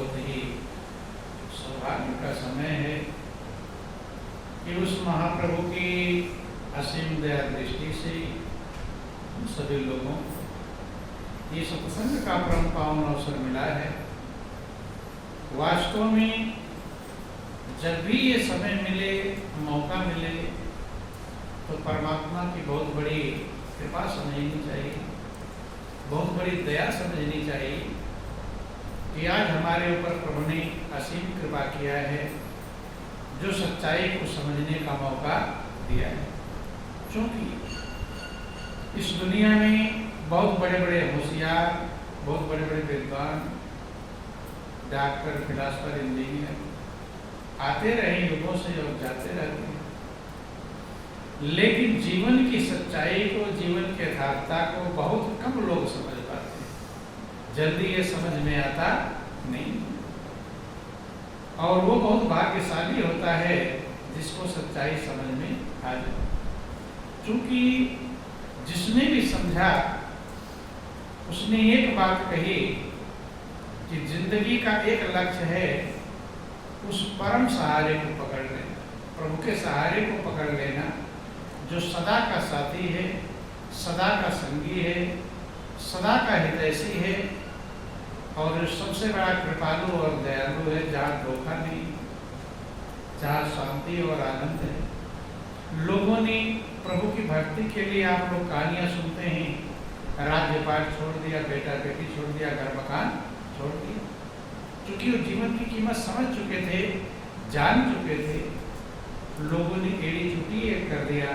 बहुत ही सौभाग्य का समय है कि उस महाप्रभु की असीम दया दृष्टि से सभी लोगों ये सत्संग का परम पावन अवसर मिला है। वास्तव में जब भी ये समय मिले, मौका मिले, तो परमात्मा की बहुत बड़ी कृपा समझनी चाहिए, बहुत बड़ी दया समझनी चाहिए कि आज हमारे ऊपर प्रभु ने असीम कृपा किया है, जो सच्चाई को समझने का मौका दिया है। क्योंकि इस दुनिया में बहुत बड़े बड़े होशियार, बहुत बड़े बड़े विद्वान, डॉक्टर, फिलासफर, इंजीनियर आते रहे युगों से और जाते रहते हैं, लेकिन जीवन की सच्चाई को, जीवन की यथार्थता को बहुत कम लोग समझ पाते हैं। जल्दी ये समझ में आता नहीं, और वो बहुत भाग्यशाली होता है जिसको सच्चाई समझ में आ जाए। क्योंकि जिसने भी समझा उसने एक बात कही कि जिंदगी का एक लक्ष्य है उस परम सहारे को पकड़ लेना, प्रभु के सहारे को पकड़ लेना, जो सदा का साथी है, सदा का संगी है, सदा का हितैषी है, और सबसे बड़ा कृपालु और दयालु है, जहाँ धोखा नहीं, जहाँ शांति और आनंद है। लोगों ने प्रभु की भक्ति के लिए, आप लोग कहानियाँ सुनते हैं, राज्य पाठ छोड़ दिया, बेटा बेटी छोड़ दिया, घर मकान छोड़ दिया, क्योंकि वो जीवन की कीमत समझ चुके थे, जान चुके थे। लोगों ने एड़ी चुटी एक कर दिया,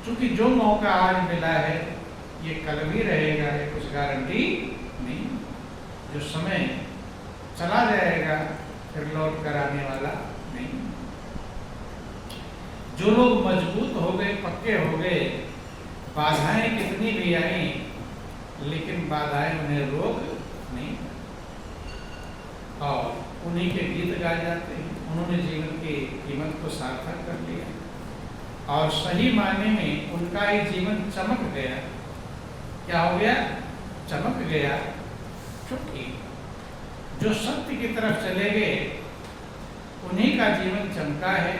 क्योंकि जो मौका आज मिला है ये कल भी रहेगा, है कुछ गारंटी नहीं। जो समय चला जाएगा फिर लौट कर आने वाला नहीं। जो लोग मजबूत हो गए, पक्के हो गए, बाधाएं कितनी भी आई लेकिन बाधाएं उन्हें रोक नहीं, और उन्हीं के गीत गाए जाते हैं। उन्होंने जीवन की कीमत को सार्थक कर लिया, और सही मायने में उनका ही जीवन चमक गया। क्या हो गया? चमक गया। क्योंकि जो सत्य की तरफ चले गए उन्हीं का जीवन चमका है,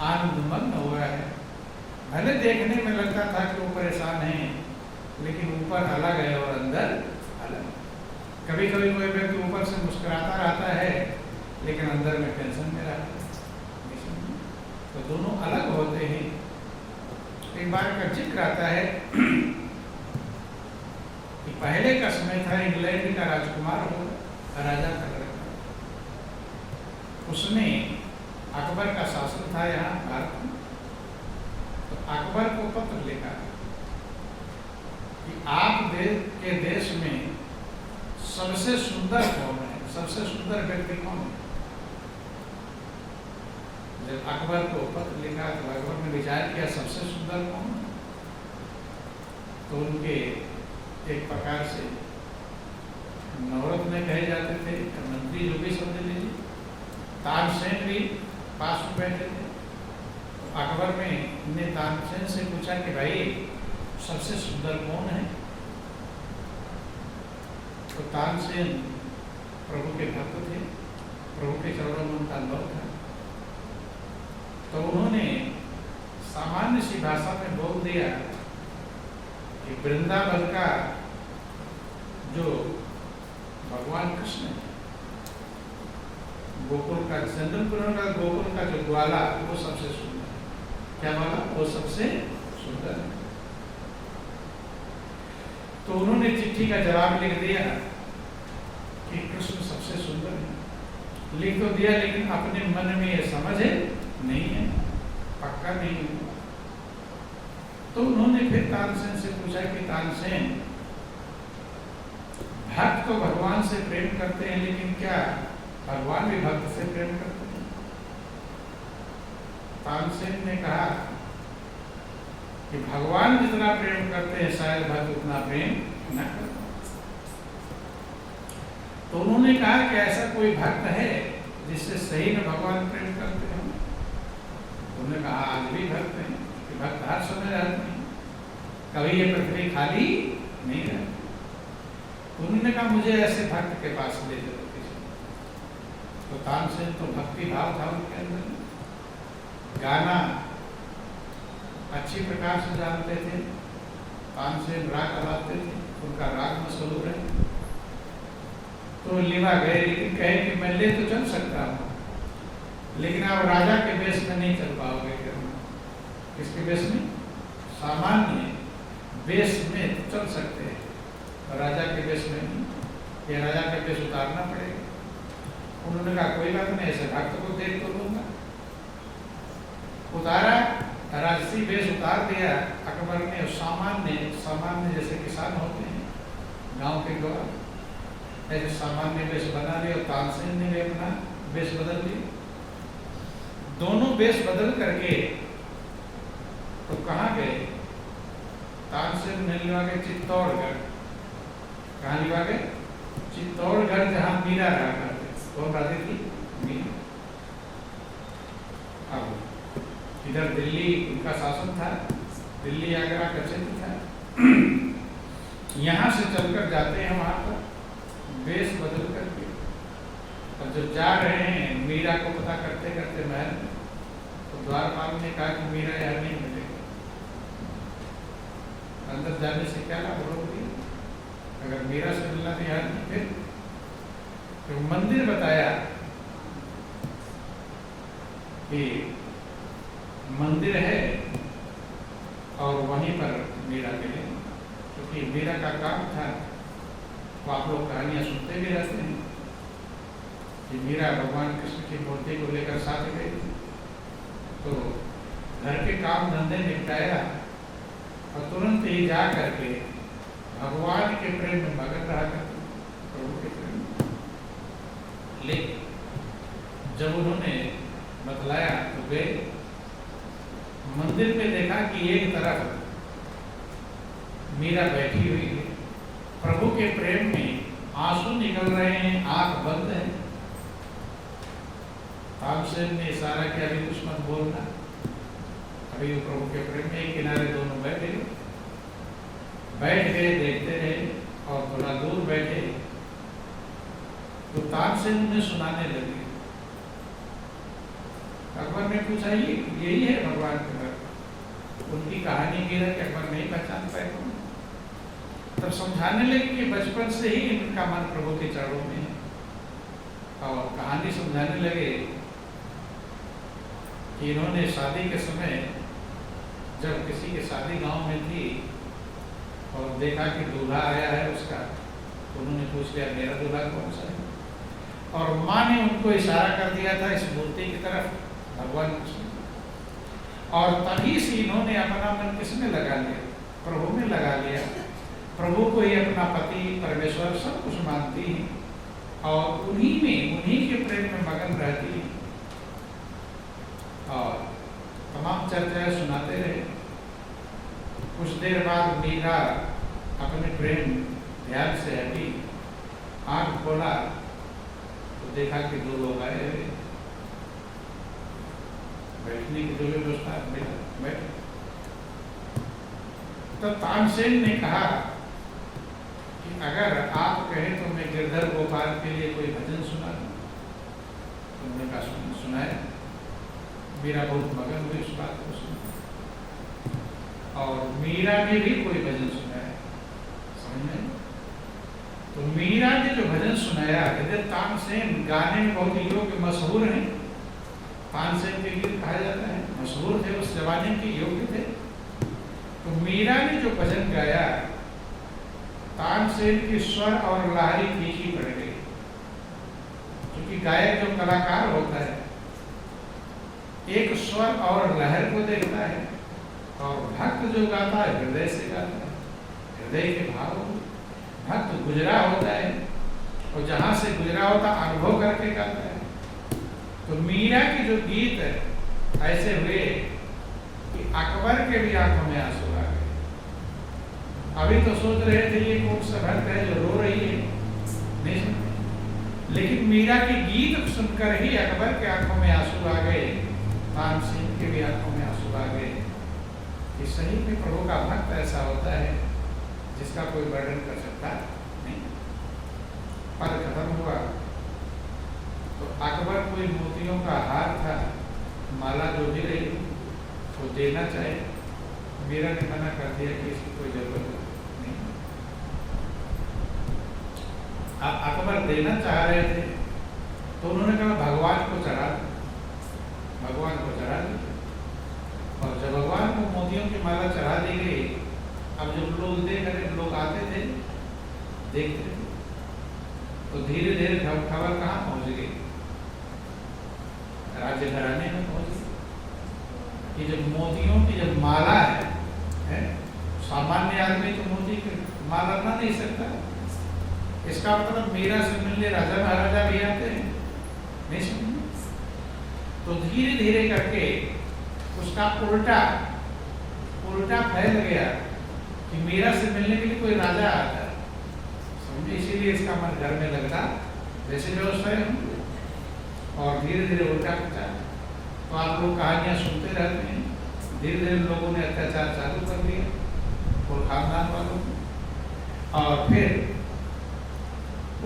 आनंदमग्न हुआ है। भले देखने में लगता था कि वो परेशान है, लेकिन ऊपर अलग है और अंदर अलग। कभी कभी कोई व्यक्ति ऊपर से मुस्कुराता रहता है लेकिन अंदर में टेंशन में रहता है, तो दोनों अलग होते हैं। एक बार का जिक्र आता है कि पहले का समय था, इंग्लैंड का राजकुमार हो, राजा का लड़का, उसने अकबर का शासन था यहाँ भारत में, तो अकबर को पत्र लिखा कि आप के देश में सबसे सुंदर कौन है, सबसे सुंदर व्यक्ति कौन है। जब अकबर को पत्र लिखा तो अकबर ने विचार किया सबसे सुंदर कौन है, तो उनके एक प्रकार से नवरत्न कहे जाते थे, मंत्री जो भी समझ लीजिए, तानसेन भी पास में बैठे थे। तो अकबर ने तानसेन से पूछा कि भाई सबसे सुंदर कौन है। तो तानसेन प्रभु के भक्त थे, प्रभु के चरणों में उनका लव था, तो उन्होंने सामान्य सी भाषा में बोल दिया कि वृंदावन का जो भगवान कृष्ण है, गोकुल का, चंदनपुर का गोकुल का जो ग्वाला, वो सबसे सुंदर है। क्या बोला? वो सबसे सुंदर है। तो उन्होंने चिट्ठी का जवाब लिख दिया कि कृष्ण सबसे सुंदर है। लिख तो दिया, लेकिन अपने मन में ये समझ नहीं है, पक्का नहीं हुआ। तो उन्होंने फिर तानसेन से पूछा कि तानसेन, भक्त तो भगवान से प्रेम करते हैं, लेकिन क्या भगवान भी भक्त से प्रेम करते हैं? तानसेन ने कहा कि भगवान जितना प्रेम करते हैं शायद भक्त उतना प्रेम न करते। तो उन्होंने कहा कि ऐसा कोई भक्त है जिससे सही में भगवान प्रेम करते हैं? उन्होंने कहा आज भी भक्त हैं, कि भक्त हर समय रहते हैं, कभी ये पृथ्वी खाली नहीं रहती। उन्होंने कहा मुझे ऐसे भक्त के पास ले चलो। तो तानसेन तो भक्ति भाव था उनके अंदर, गाना अच्छी प्रकार से जानते थे। तानसेन राग लगाते थे, उनका राग मशहूर है। तो लिवा गए, लेकिन कहे कि मैं ले तो चल सकता हूँ, लेकिन आप राजा के वेश में नहीं चल पाओगे। किसके वेश में? सामान्य वेश में तो चल सकते हैं, राजा के वेश में नहीं, ये राजा के वेश उतारना पड़ेगा। उन्होंने कहा कोई बात नहीं, ऐसे भक्त को देख तो लूंगा। उतारा, राजसी वेश उतार दिया अकबर ने। सामान्य जैसे किसान होते हैं गांव के द्वारा, ऐसे सामान्य वेश बना लिया। और तानसेन ने भी अपना वेश बदल लिया। दोनों वेश बदल करके तो कहाँ गए? तानसेन ने लिवा गए चित्तौड़गढ़। कहाँ लिवा गए? चित्तौड़गढ़, जहाँ मीरा रहा करते। कौन राजा थी? मीरा। अब इधर दिल्ली उनका शासन था, दिल्ली आगरा का क्षेत्र था। यहाँ से चलकर जाते हैं वहाँ पर वेश बदल करके। अब जब जा रहे हैं, मीरा को पता करते करते महल में, तो द्वारपाल ने कहा कि मीरा यहाँ नहीं मिलेगी, अंदर जाने से क्या लाभ होगी? अगर मीरा से मिलना तो यहाँ नहीं। फिर तो मंदिर बताया कि मंदिर है और वहीं पर मीरा मिले, क्योंकि मीरा का काम था। तो आप लोग कहानियाँ सुनते भी रहते हैं कि मीरा भगवान कृष्ण की मूर्ति को लेकर साथ गई, तो घर के काम धंधे निपटाया और तुरंत ही जा करके भगवान के प्रेम में मगन रहा करते, प्रभु के प्रेम में। लेकिन जब उन्होंने बतलाया तो गए मंदिर में, देखा कि एक तरफ मीरा बैठी हुई है, प्रभु के प्रेम में आंसू निकल रहे हैं, आंख बंद है। तानसेन ने इशारा किया, अभी कुछ मत बोलना। अभी वो प्रभु के प्रेम में एक किनारे दोनों बैठ गए, देखते रहे। और थोड़ा दूर बैठे तो तानसेन ने सुनाने लगे। अकबर ने पूछा, ये यही है भगवान के भक्त? उनकी कहानी मीरा के अकबर नहीं पहचान पाए। तब समझाने लगे कि बचपन से ही इनका मन प्रभु के चरणों में है। और कहानी समझाने लगे कि इन्होंने शादी के समय, जब किसी की शादी गांव में थी और देखा कि दूल्हा आया है उसका, तो उन्होंने पूछ लिया मेरा दूल्हा कौन सा है? और माँ ने उनको इशारा कर दिया था इस मूर्ति की तरफ, भगवान कृष्ण। और तभी से इन्होंने अपना मन किसमें लगा लिया? प्रभु में लगा लिया। प्रभु को ही अपना पति परमेश्वर सब कुछ मानती है और उन्हीं के प्रेम में मगन रहती है। और तमाम चर्चाएं सुनाते रहे। कुछ देर बाद मीरा अपने प्रेम ध्यान से हटी, आंख खोला तो देखा कि दो लोग आए हुए, बैठने की जो व्यवस्था बैठे। तो तानसेन ने कहा कि अगर आप कहें तो मैं गिरधर गोपाल के लिए कोई भजन सुना दूं। तो उन्होंने कहा सुनाया। मीरा बहुत मगन हुई उस बात को सुन, और मीरा ने भी कोई भजन सुनाया। समझ में? तो मीरा ने जो भजन सुनाया, कहते तानसेन गाने में बहुत योग्य मशहूर हैं। तानसेन के गीत कहा जाता है, मशहूर थे, उस जमाने के योग्य थे। तो मीरा ने जो भजन गाया, तानसेन की स्वर और लहरी फीकी पड़ गई। क्योंकि गायक जो कलाकार होता है, एक स्वर और लहर को देखता है, और भक्त जो गाता है हृदय से गाता है, हृदय के भाव। भक्त गुजरा होता है, और जहाँ से गुजरा होता अनुभव करके गाता है। तो मीरा के जो गीत है ऐसे हुए कि अकबर के भी आंखों में आंसू आ गए। अभी तो सोच रहे थे ये कौन सा भक्त है जो रो रही है, नहीं सुन। लेकिन मीरा के गीत सुनकर ही अकबर के आंखों में आंसू आ गए, तानसेन के भी आंखों में आंसू आ गए। कि सही में प्रभु का भक्त ऐसा होता है जिसका कोई वर्णन कर सकता नहीं। पद खत्म हुआ तो अकबर कोई मोतियों का हार था, माला जो भी रही वो देना चाहे, मीरा ने मना कर दिया कि इसकी कोई जरूरत नहीं। अब अकबर देना चाह रहे थे तो उन्होंने कहा भगवान को चढ़ा दो, भगवान को चढ़ा दी। और जब भगवान को मोतियों की माला चढ़ा दी गई, अब जब लोग देख रहे, लोग आते थे देखते थे, तो धीरे धीरे खबर कहाँ पहुंच गई, राज्य घराने में पहुंच गई कि जब मोतियों की जब माला है सामान्य आदमी तो मोती की माला ना नहीं सकता, इसका मतलब मीरा से मिलने राजा महाराजा भी आते हैं, नहीं समझे। तो धीरे धीरे करके उसका उल्टा फैल गया कि मीरा से मिलने के लिए कोई राजा आता है, समझे, इसीलिए इसका मन घर में लगता जैसे व्यवस्था है, और धीरे धीरे उल्टा पहुंचा। तो आप लोग कहानियां सुनते रहते हैं, धीरे धीरे लोगों ने अत्याचार चालू कर दिया और खानदान वालों को, और फिर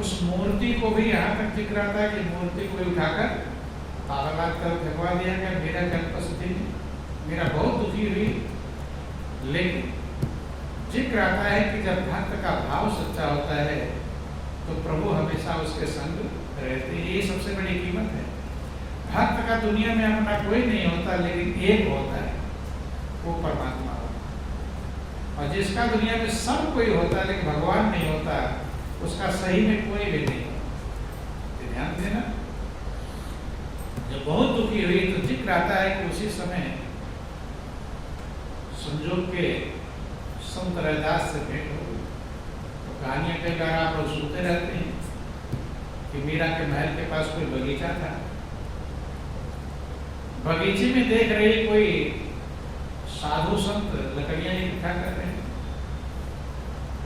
उस मूर्ति को भी यहाँ तक दिख रहा था कि मूर्ति को उठाकर तालाब कर फेंकवा दिया गया। मेरा जन्मस्थिति में मेरा बहुत दुखी हुई, लेकिन जिक्र आता है कि जब भक्त का भाव सच्चा होता है तो प्रभु हमेशा उसके संग रहते हैं, ये सबसे बड़ी कीमत है। भक्त का दुनिया में अपना कोई नहीं होता, लेकिन एक होता है, वो परमात्मा होता है। और जिसका दुनिया में सब कोई होता है लेकिन भगवान नहीं होता, उसका सही में कोई भी नहीं होता। ध्यान देना, जब बहुत दुखी हुई तो जिक्र आता है कि उसी समय संजोग के संत रैदास से भेंट हो गई। तो कहानियां कई बार आप लोग सुनते रहते हैं कि मीरा के महल के पास कोई बगीचा था, बगीचे में देख रही कोई साधु संत लकड़ियां इकट्ठा कर रहे हैं,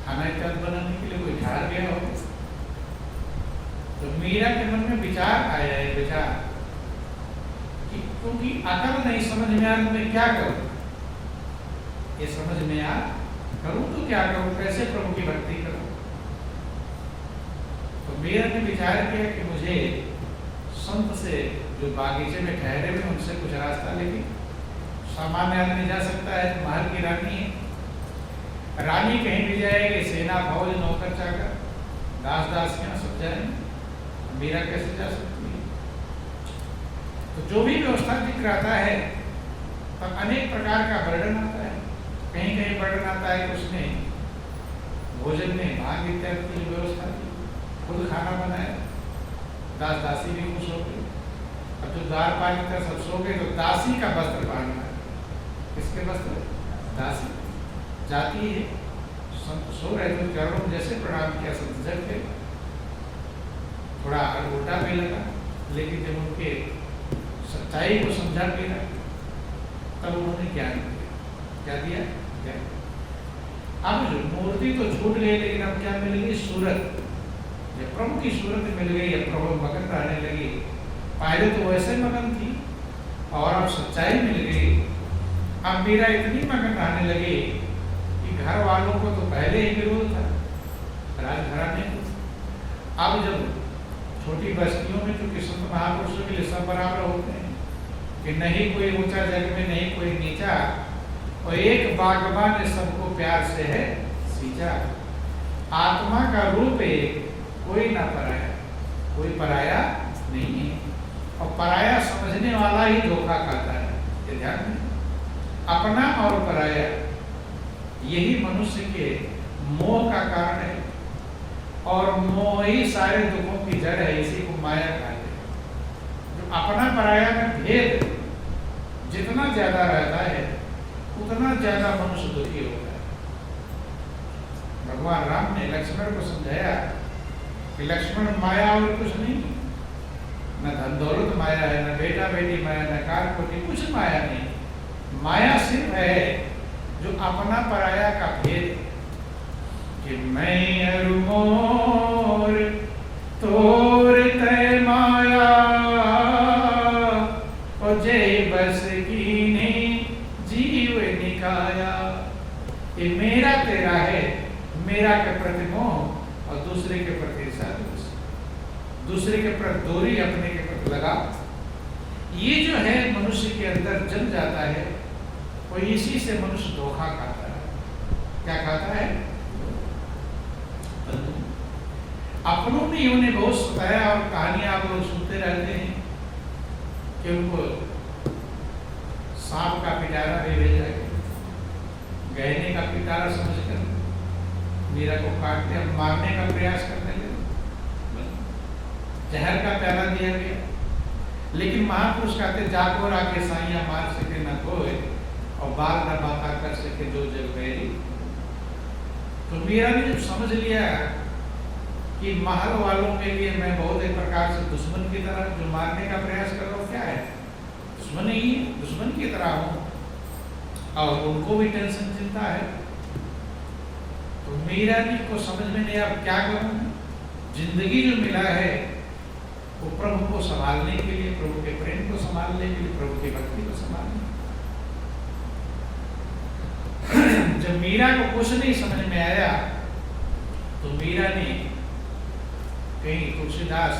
खाना इत्यादि बनाने के लिए कोई ठहर गया हो। तो मीरा के मन में विचार आया है, विचार कि क्योंकि अकल नहीं समझ में आ रहा मैं क्या करूं, ये समझ में आ करूं तो क्या करूं, कैसे प्रभु की भक्ति करूं। तो मीरा ने विचार किया कि मुझे संत से जो बागीचे में ठहरे हुए उनसे कुछ रास्ता लेके, सामान्य आदमी जा सकता है, महल की रानी है, रानी कहीं भी जाएगी, सेना फौज नौकर चाकर दास दासियां सब जाएंगे, मीरा कैसे जा सकती है। तो जो भी व्यवस्था दिख रहा है तब अनेक प्रकार का वर्णन आता है, कहीं कहीं वर्णन आता है कि उसने भोजन में भाग इत्यादि की व्यवस्था की, खुद खाना बनाया, दास दासी भी खुश हो गई। अब जो द्वारपाल का सब सो गए तो दासी का वस्त्र पहनना है, किसके वस्त्र, दासी जाती है। संत सो रहे थे, चरणों में जैसे प्रणाम किया, संत जग गए, थोड़ा उल्टा भी लगा, लेकिन जब उनके सच्चाई को समझा मीरा तब उन्होंने ज्ञान दिया, क्या दिया, ज्ञान। अब जो मूर्ति तो छूट गई, लेकिन अब क्या मिल गई, सूरत, जब प्रभु की सूरत मिल गई, अब प्रभु मगन रहने लगी। पहले तो वैसे मगन थी और अब सच्चाई मिल गई, अब मीरा इतनी मगन रहने लगी कि घर वालों को तो पहले ही विरोध था, राजघराने को। अब जब छोटी बस्तियों में चूंकि संत महापुरुषों के लिए सब बराबर होते हैं कि नहीं कोई ऊंचा जग में, नहीं कोई नीचा, और एक बागबान ने सबको प्यार से है सींचा। आत्मा का रूप एक, कोई ना पराया, कोई पराया नहीं है, और पराया समझने वाला ही धोखा खाता है, ये ध्यान में। अपना और पराया यही मनुष्य के मोह का कारण है, और मोह ही सारे दुखों की जड़ है, इसी को माया कहते हैं। जो अपना पराया में भेद जितना ज्यादा रहता है उतना ज्यादा मनुष्य दुखी होता है। भगवान राम ने लक्ष्मण को समझाया कि लक्ष्मण माया और कुछ नहीं, न धन दौलत माया है, न बेटा बेटी माया, न कार कोटी, कुछ माया नहीं। माया सिर्फ है जो अपना पराया का भेद कि मैं अरु मोर तोर तय माया, और जय बस कीने जीव निकाया। ये मेरा तेरा है, मेरा के प्रति मोह और दूसरे के प्रति साधुस, दूसरे के प्रति दूरी, अपने के प्रति लगाव, ये जो है मनुष्य के अंदर जम जाता है। और इसी से मनुष्य धोखा खाता है। क्या खाता है? अपनों ने उन्हें बहुत सताया और कहानियां आप लोग सुनते रहते हैं कि उनको सांप का पिटारा भी भेजा गया, गहने का पिटारा समझकर मीरा को काटने मारने का प्रयास करने लगे, जहर का प्याला दिया गया। लेकिन महापुरुष कहते जागो राके साइया मार सके न कोई और बाल न बाता कर सके जो जग गई। तो मीरा ने जब समझ लिया कि महल वालों के लिए मैं बहुत एक प्रकार से दुश्मन की तरह जो मारने का प्रयास कर रहा हूँ, क्या है, दुश्मन ही है, दुश्मन की तरह हूँ और उनको भी टेंशन चिंता है। तो मीरा जी को समझ में नहीं अब क्या करूँ, जिंदगी जो मिला है वो प्रभु को संभालने के लिए, प्रभु के प्रेम को संभालने के लिए, प्रभु की भक्ति को संभालने। जब मीरा को कुछ नहीं समझ में आया तो मीरा ने कहीं तुलसीदास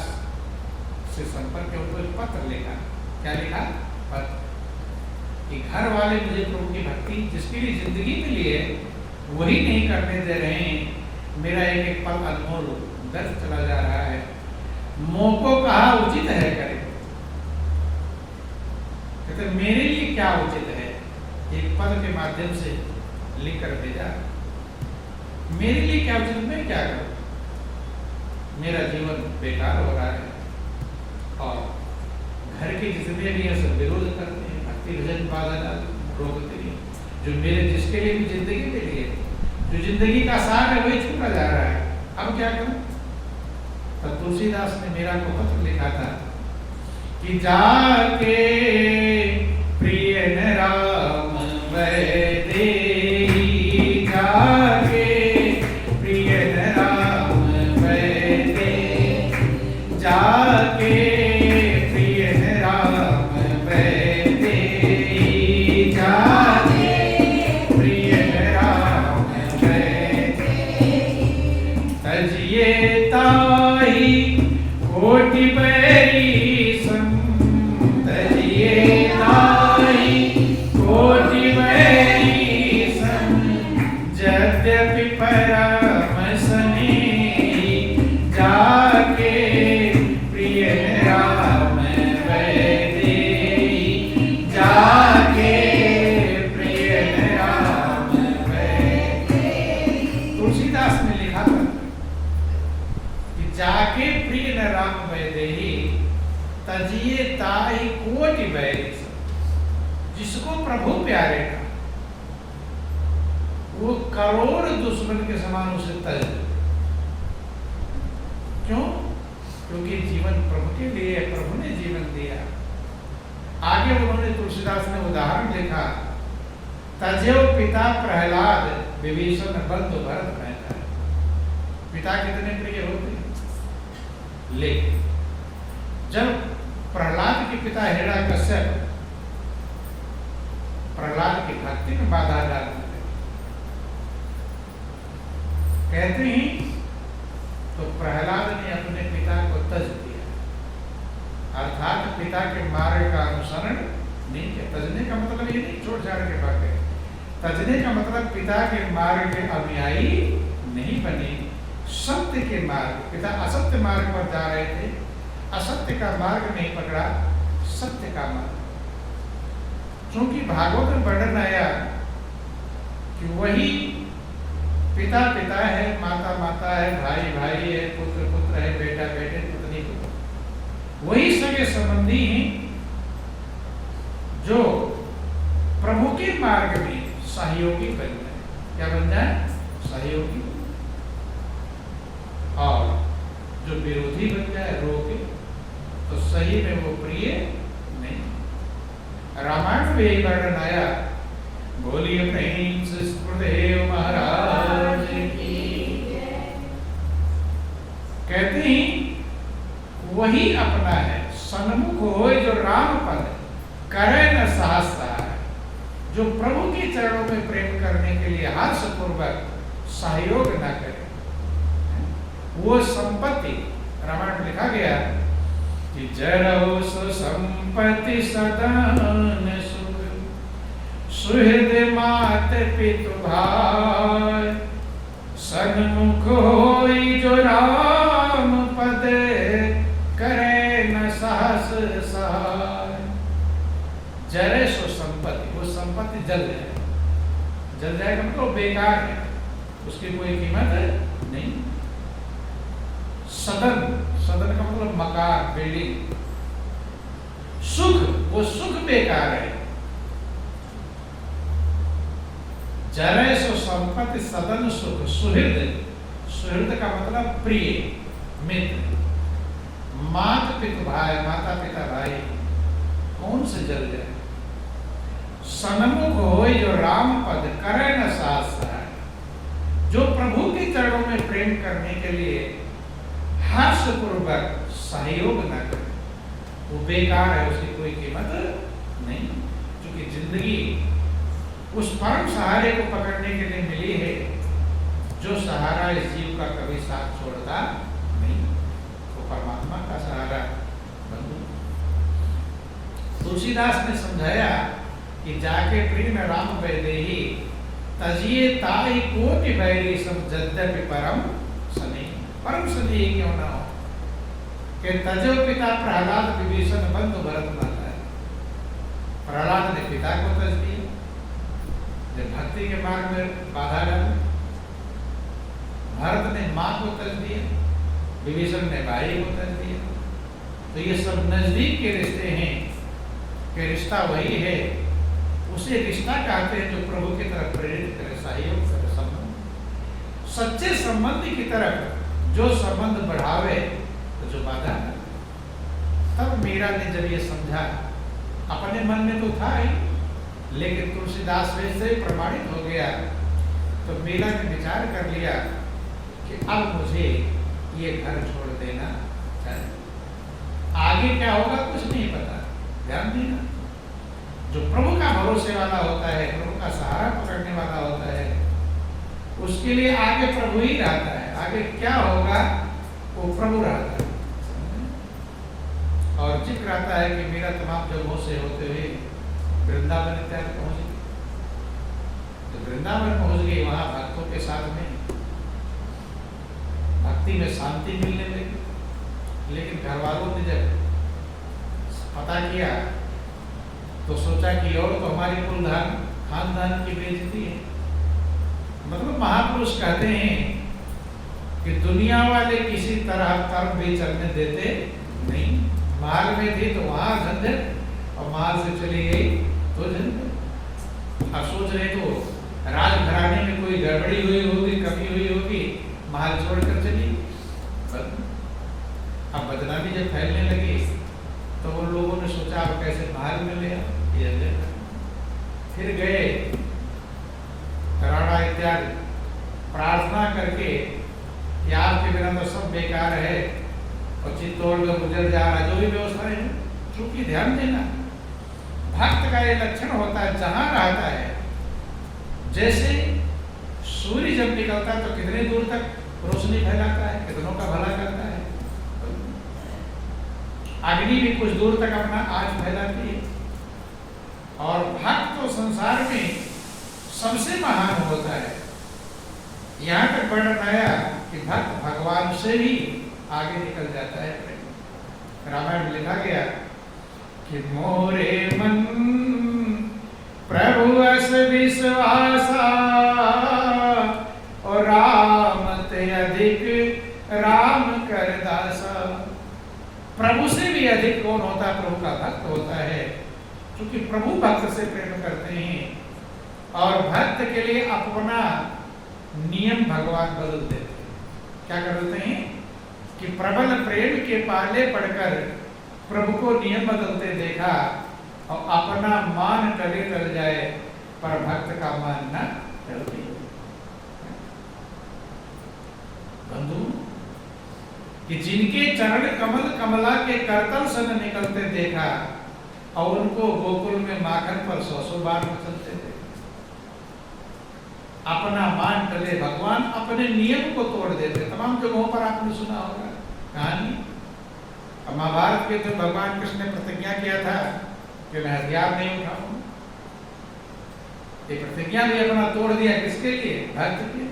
से संपर्क उनको एक पत्र लिखा। क्या लिखा? पत्र कि घर वाले मुझे प्रभु की भक्ति जिसके लिए जिंदगी मिली है वही नहीं करने दे रहे हैं, मेरा एक एक पल अनमोल दर्द चला जा रहा है, मोह को कहा उचित है करे। कहते मेरे लिए क्या उचित है, एक पद के माध्यम से लिख कर भेजा, मेरे लिए क्या उचित, मैं क्या करूं, मेरा जीवन बेकार हो रहा है और घर के जितने भी हैं सब विरोध करते हैं, भक्ति भजन बाधा रोकते हैं, जो मेरे जिसके लिए भी जिंदगी के लिए जो जिंदगी का सार है वही छूटा जा रहा है, अब क्या करूं। तो तुलसीदास ने मीरा को पत्र लिखा था कि जाके प्रिय न राम वैदेही, जाके प्रिय न राम वैदेही, जाके प्रिय न राम वैदेही, जाके प्रिय न राम वैदेही, तजिए कोटि बैरी संग, तजिए कोटि बैरी संग, यद्यपि परम स्नेही, जाके प्रिय राम वैदेही, जाके प्रिय राम वैदेही। तुलसीदास ने लिखा था कि जाके प्रिय न राम वैदेही, तजिए ताहि कोटि बैरी संग। जिसको प्रभु प्यारे का वो करोड़ दुश्मन के समान उसे तज दे। क्यों? क्योंकि जीवन प्रभु के लिए, प्रभु ने जीवन दिया। आगे उन्होंने तुलसीदास ने उदाहरण लिखा, तजेव पिता प्रहलाद विभीषण बंधु भरत कहता है। पिता कितने प्रिय होते हैं, लेकिन जब प्रहलाद के पिता हिरण्यकश्यप प्रहलाद की भक्ति में बाधा डालते कहते हैं तो प्रहलाद ने अपने पिता को तज दिया, अर्थात पिता के मार्ग का अनुसरण नहीं किया। तजने का मतलब ये नहीं छोड़ छाड़ के भागे, तजने का मतलब पिता के मार्ग के अनुयायी नहीं बने, सत्य के मार्ग, पिता असत्य मार्ग पर जा रहे थे, असत्य का मार्ग नहीं पकड़ा, सत्य का मार्ग। क्योंकि भागवत में वर्णन आया कि वही पिता पिता है, माता माता है, भाई भाई है, पुत्र पुत्र है, बेटा बेटे, पुत्री पुत्र, वही सगे संबंधी हैं जो प्रभु के मार्ग में सहयोगी बन जाए। क्या बन जाए? सहयोगी। और जो विरोधी बन जाए, रोके, तो सही में वो प्रिय नहीं। रामायण में यही वर्णन आया, बोलिए प्रेम से सुखदेव महाराज की। कहते हैं वही अपना है, सन्मुख होए जो राम पद करे न सहसा है। जो प्रभु के चरणों में प्रेम करने के लिए हर्षपूर्वक सहयोग न करे, वो संपत्ति रामायण में लिखा गया कि जरौ सो संपत्ति सदन सुख, सुहृद मात पितु भाई, सन्मुख होई जो राम पद, करे न साहस सहाय। जरे सो संपत्ति, वो संपत्ति जल जाए, जल जाएगा मतलब बेकार है, उसकी कोई कीमत नहीं। सदन, सदन का मतलब मकान, बिल्डिंग। सुख, वो सुख बेकार है। जरे सो संपत्ति सदन सुख, सुहृद, सुहृद का मतलब प्रिय, मित्र। मात पिता भाई, माता पिता भाई, कौन से जल जाए। सन्मुख होई जो राम पद, करे न साथ सहाय। जो प्रभु के चरणों में प्रेम करने के लिए हर्षपूर्वक सहयोग न करे, वो बेकार है, उसकी कोई कीमत नहीं। क्योंकि जिंदगी उस परम सहारे को पकड़ने के लिए मिली है, जो सहारा इस जीव का कभी साथ छोड़ता नहीं, वो परमात्मा का सहारा। बंधु, तुलसीदास ने समझाया कि जाके प्रेम राम वैदेही, तजिए ताई कोटि बैरी सब, यद्यपि परम सने। परम सने क्यों ना हो कि तजो पिता प्रहलाद विभीषण बंधु भरत माता है। प्रहलाद ने पिता को तज दिया, जब भक्ति के मार्ग में बाधा डाली। भरत ने माँ को तज दिया, विभीषण ने भाई को तज दिया। तो ये सब नजदीक के रिश्ते हैं कि रिश्ता वही है, उसे रिश्ता कहते हैं जो प्रभु की तरफ प्रेरित करे, सहयोग करे, संबंध। सच्चे संबंध की तरफ जो संबंध बढ़ावे, तो जो बाधा है। तब मीरा ने जब ये समझा, अपने मन में तो था ही, लेकिन तुलसीदास से प्रमाणित हो गया, तो मीरा ने विचार कर लिया कि अब मुझे ये घर छोड़ देना चाहिए। आगे क्या होगा कुछ नहीं पता, ध्यान देना। जो प्रभु का भरोसे वाला होता है, प्रभु का सहारा पकड़ने वाला होता है, उसके लिए आगे प्रभु ही रहता है। आगे क्या होगा वो प्रभु रहता है। और जिक्र आता है कि मेरा तमाम जगहों से होते हुए वृंदावन इत्यादि पहुंच गई। तो वृंदावन पहुंच गई, वहां भक्तों के साथ में भक्ति में शांति मिलने लगी। लेकिन घर वालों ने जब पता किया तो सोचा कि और तो हमारी कुलधान खानदान की बेइज्जती है। मतलब महापुरुष कहते हैं कि दुनिया वाले किसी तरह कर्म भी चलने देते नहीं। महल में थी तो वहां झंझट, और महल से चली गई तो झंझट। अब सोच रहे तो राजघराने में कोई गड़बड़ी हुई होगी, कमी हुई होगी, महल छोड़कर चली। अब बदनामी जब फैलने लगी तो उन लोगों ने सोचा अब कैसे महल में ले आओ। फिर गए कराड़ा इत्यादि प्रार्थना करके कि आपके बिना तो सब बेकार है, और चित्तौड़ में गुजर जा रहा, जो भी व्यवस्था है। चूंकि ध्यान देना, भक्त का ये लक्षण होता है, जहां रहता है, जैसे सूर्य जब निकलता है तो कितने दूर तक रोशनी फैलाता है, कितनों का भला करता है। अग्नि भी कुछ दूर तक अपना आग फैलाती है। और भक्त तो संसार में सबसे महान होता है। यहाँ तक वर्णन आया कि भक्त भगवान से भी आगे निकल जाता है। रामायण में लिखा गया कि मोरे मन प्रभु अस विश्वासा, और राम ते अधिक राम कर दासा। प्रभु से भी अधिक कौन होता है? प्रभु का भक्त होता है। क्योंकि प्रभु भक्त से प्रेम करते हैं और भक्त के लिए अपना नियम भगवान बदल देते हैं। क्या करते हैं कि प्रबल प्रेम के पाले पड़कर प्रभु को नियम बदलते देखा, और अपना मान टले टल जाए पर भक्त का मान न टले। बंधु, कि जिनके चरण कमल कमला के करतल सन निकलते देखा, और उनको गोकुल में माखन पर 100 बार चलते थे। अपना मान टले, भगवान अपने नियम को तोड़ देते। तमाम जगहों पर आपने सुना होगा कहानी। अब महाभारत के तो भगवान कृष्ण ने प्रतिज्ञा किया था कि मैं हथियार नहीं उठाऊंगा। ये प्रतिज्ञा भी अपना तोड़ दिया, किसके लिए? भक्त के लिए।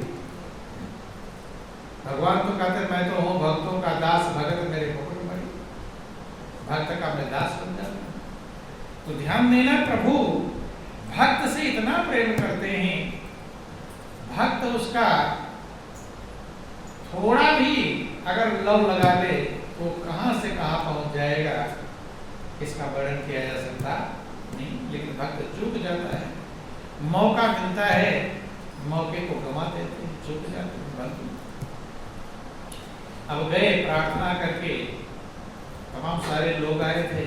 भगवान तो कहते मैं तो हूँ भक्तों का दास, भगत मेरे पकड़ मरी, भक्त का मैं दास बन जाता। तो ध्यान देना, प्रभु भक्त से इतना प्रेम करते हैं, भक्त उसका थोड़ा भी अगर लव लगा ले तो कहां से कहां पहुंच जाएगा, इसका वर्णन किया जा सकता नहीं। लेकिन भक्त चूक जाता है, मौका मिलता है, मौके को गंवा देते हैं, चूक जाते हैं भक्त। अब गए प्रार्थना करके, तमाम सारे लोग आए थे,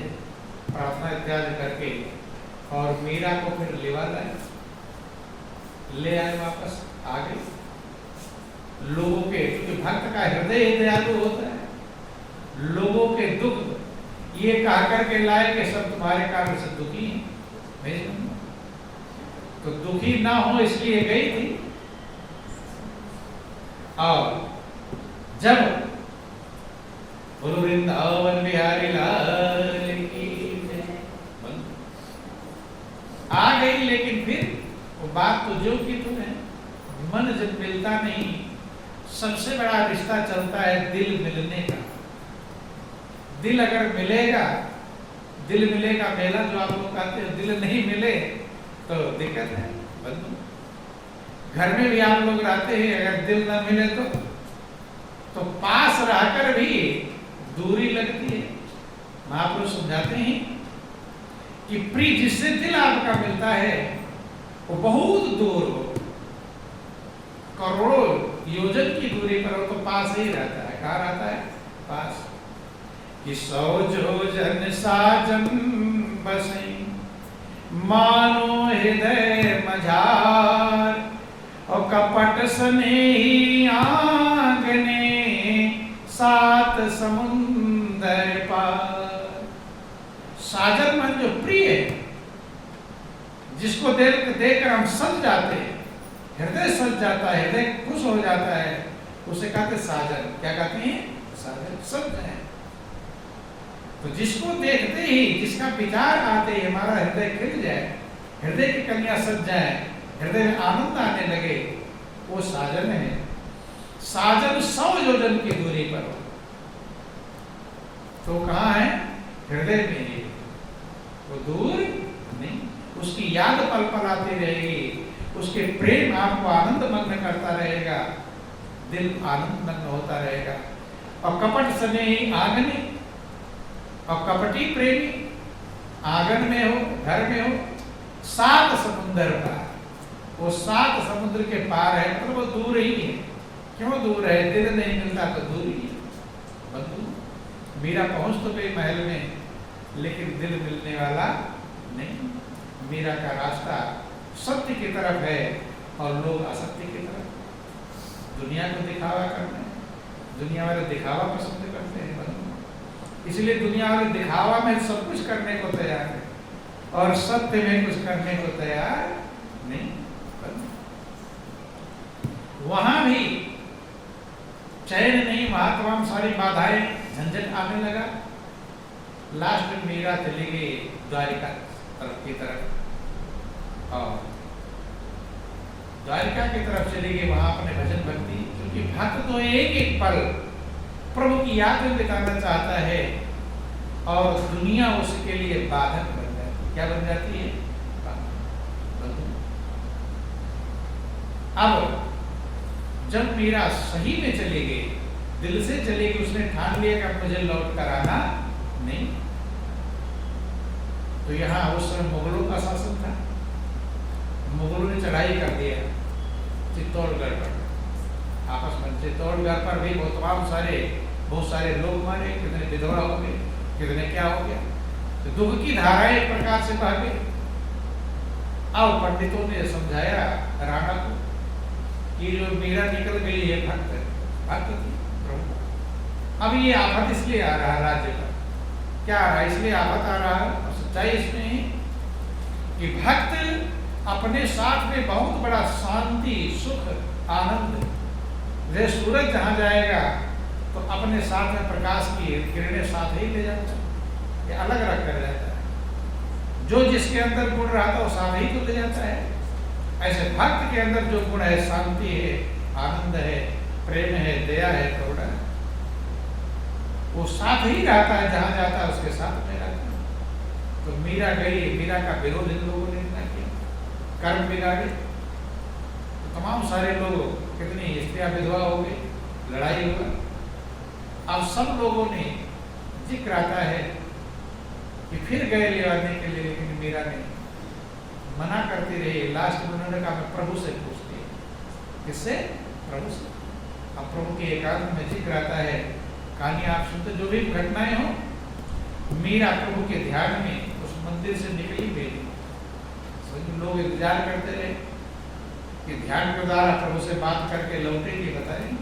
प्रार्थना इत्यादि करके, और मीरा को फिर लेवा लाए, ले आए वापस, आ गए। लोगों के, क्योंकि भक्त का हृदय दयालु होता है, लोगों के दुख ये कह करके लाए कि सब तुम्हारे कारण से दुखी हैं, तो दुखी ना हो इसलिए गई थी। और जब गुरु वृंदावन बिहारी लाल की आ गई, लेकिन फिर वो बात तो जो की तुम्हें मन जब मिलता नहीं, सबसे बड़ा रिश्ता चलता है दिल मिलने का। दिल अगर मिलेगा, दिल मिलेगा मेला जो आप लोग कहते हैं, दिल नहीं मिले तो दिक्कत है बंधु। घर में भी आप लोग रहते हैं, अगर दिल ना मिले तो पास रहकर भी दूरी लगती है। महापुरुष समझाते हैं कि प्रिय जिससे दिल आपका मिलता है वो बहुत दूर हो, करोड़ों योजन की दूरी पर हो, तो पास ही रहता है। कहाँ रहता है? पास। कि 100 योजन साजन बसई, मानो हृदय मझार, और कपट स्नेही आंगने, 7 समुंदर पार। साजन मन जो प्रिय है, जिसको देखकर हम सज जाते हैं, हृदय सज जाता है, हृदय खुश हो जाता है, उसे कहते साजन। क्या कहते हैं? साजन, सज है। तो जिसको देखते ही, जिसका विचार आते ही हमारा हृदय खिल जाए, हृदय की कलियां सज जाए, हृदय में आनंद आने लगे, वो साजन है। साजन 100 योजन की दूरी पर हो, तो कहाँ है? हृदय में ही, वो दूर नहीं। उसकी याद पल पल आती रहेगी, उसके प्रेम आपको आनंद मग्न करता रहेगा, दिल आनंद मग्न होता रहेगा। और कपट स्नेही आंगने, और कपटी प्रेमी आंगन में हो, घर में हो, 7 समुंदर पार। वो 7 समुद्र के पार है, मतलब वो दूर ही है। क्यों दूर है? दिल नहीं मिलता तो दूर ही है बंधु। मीरा पहुंच तो गई महल में, लेकिन दिल मिलने वाला नहीं। मीरा का रास्ता सत्य की तरफ है और लोग असत्य की तरफ, दुनिया को दिखावा करना है। दुनिया वाले दिखावा पसंद करते हैं बंधु, इसलिए दुनिया वाले दिखावा में सब कुछ करने को तैयार है और सत्य में कुछ करने को तैयार नहीं बंधु। वहां भी चैन नहीं, वहां तमाम सारी बाधाएं, झंझट आने लगा। लास्ट में मीरा चली गई द्वारिका की तरफ, और द्वारिका की तरफ चली गई, वहां अपने भजन भक्ति, क्योंकि भक्त तो एक एक पल प्रभु की याद में बिताना चाहता है, और दुनिया उसके लिए बाधक बन जाती है। क्या बन जाती है? अब जब मीरा सही में चली गई, दिल से चली गई, उसने ठान लिया कि मुझे लौट कर आना नहीं। तो यहाँ उस समय मुगलों का शासन था, मुगलों ने चढ़ाई कर दिया चित्तौड़गढ़ पर। आपस में चित्तौड़गढ़ पर भी बहुत सारे लोग मारे, कितने विधवा हो गए, कितने क्या हो गया। तो दुख की धाराएं एक प्रकार से बह गई। अब पंडितों ने समझाया राणा को कि जो मीरा निकल गई है भक्त थी प्रभु। अब ये आफत इसलिए आ रहा है राज्य पर, क्या आ रहा है? इसलिए आफत आ रहा है, और सच्चाई इसमें है कि भक्त अपने साथ में बहुत बड़ा शांति, सुख, आनंद, वे सूरज जहां जाएगा तो अपने साथ में प्रकाश की किरणें साथ ही ले जाता है, ये अलग रख कर जाता है। जो जिसके अंदर गुण रहा था वो साथ ही तो ले जाता है। ऐसे भक्त के अंदर जो गुण है, शांति है, आनंद है, प्रेम है, दया है, करुणा है, वो साथ ही रहता है, जहां जाता है उसके साथ में रहता है। तो मीरा गई, मीरा का विरोध इन लोगों ने इतना किया, कर्म बिगाड़े, तो तमाम सारे लोग, कितनी स्त्रियां विधवा हो गई, लड़ाई हुआ। अब सब लोगों ने जिक्र आता है कि फिर गए ले आने के लिए, लेकिन मीरा ने मना करती रही। लास्ट में उन्होंने कहा मैं प्रभु से पूछती है। किससे? प्रभु से। अब प्रभु के एकांत में जिक्र आता है, कहानी आप सुनते, जो भी घटनाएं हो, मीरा प्रभु के ध्यान में उस मंदिर से निकली गई। लोग इंतजार करते रहे कि ध्यान के द्वारा प्रभु से बात करके लौटेगी, बताएंगे।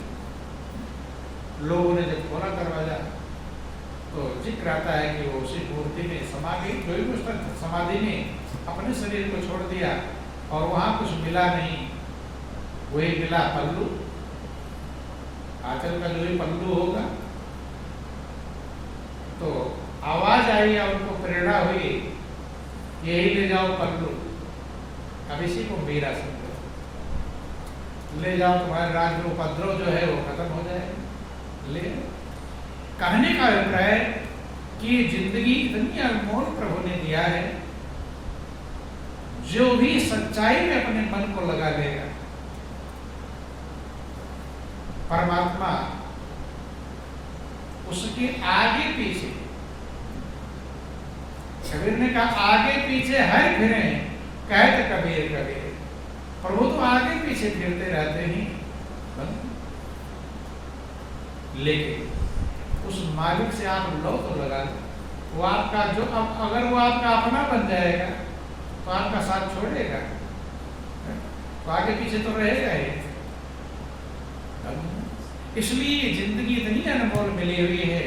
लोगों ने जब खोला दरवाजा तो जिक्र आता है कि वो उसी मूर्ति में समा गई। जो ही उस समाधि में अपने शरीर को छोड़ दिया और वहां कुछ मिला नहीं, वही मिला पल्लू, आंचल का जो ही पल्लू होगा। तो आवाज आई और उनको प्रेरणा हुई, यही ले जाओ पल्लू, अब इसी को मीरा समझो, ले जाओ, तुम्हारे राज में उपद्रव जो है वो खत्म हो जाएगा। ले कहने का अभिप्राय कि जिंदगी इतनी अनमोल प्रभु ने दिया है, जो भी सच्चाई में अपने मन को लगा लेगा, परमात्मा उसके आगे पीछे, कबीर ने कहा आगे पीछे हर फिरे, कहते कबीर कबीर, प्रभु तो आगे पीछे फिरते रहते ही, लेकिन उस मालिक से आप लो तो लगा लो, वो आपका जो, अब अगर वो आपका अपना बन जाएगा तो आपका साथ छोड़ेगा, तो आगे पीछे तो रहेगा ही। इसलिए जिंदगी इतनी अनमोल मिली हुई है,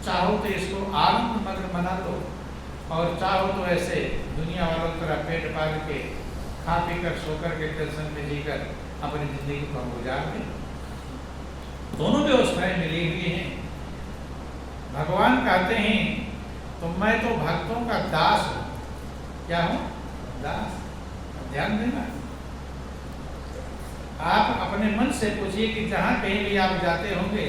चाहो तो इसको आनंद मग्न बना लो, और चाहो तो ऐसे दुनिया वालों की तरह पेट पाल के खा पी कर सोकर के टेंशन में जीकर अपनी जिंदगी को हम गुजार दें। दोनों व्यवस्थाएं मिली हुई हैं। भगवान कहते हैं तो मैं तो भक्तों का दास हूं। क्या हूं? दास। ध्यान देना, आप अपने मन से पूछिए कि जहां कहीं भी आप जाते होंगे